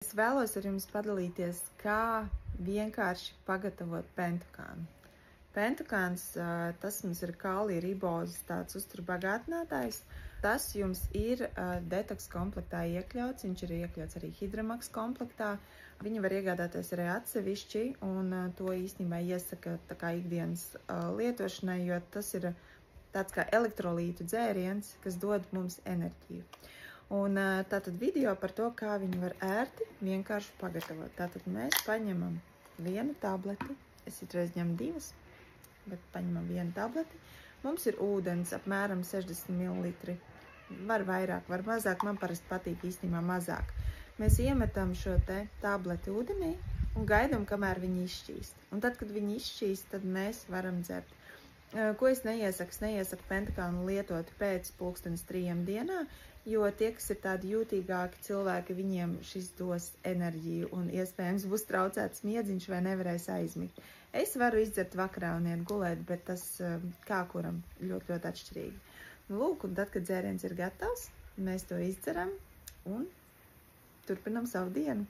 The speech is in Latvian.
Es vēlos ar jums padalīties, kā vienkārši pagatavot pentukānu. Pentukāns, tas mums ir kalija ribozes tāds uzturbagātinātājs. Tas jums ir detoks komplektā iekļauts, viņš ir iekļauts arī hidramaks komplektā. Viņu var iegādāties arī atsevišķi, un to īstenībā iesaka tā kā ikdienas lietošanai, jo tas ir tāds kā elektrolītu dzēriens, kas dod mums enerģiju. Un tātad video par to, kā viņu var ērti vienkārši pagatavot. Tātad mēs paņemam vienu tableti, es itreiz ņemu divas, bet paņemam vienu tableti. Mums ir ūdens apmēram 60 ml. Var vairāk, var mazāk, man parasti patīk īstenībā mazāk. Mēs iemetam šo te tableti ūdenī un gaidām, kamēr viņi izšķīst. Un tad, kad viņi izšķīst, tad mēs varam dzert. Ko es neiesaku? Es neiesaku pentukānu lietot pēc 3 dienā, jo tie, kas ir tādi jūtīgāki cilvēki, viņiem šis dos enerģiju un iespējams būs traucēts miedziņš vai nevarēs aizmigt. Es varu izdzert vakarā un iet gulēt, bet tas kā kuram ļoti atšķirīgi. Lūk, un tad, kad dzēriens ir gatavs, mēs to izdzeram un turpinam savu dienu.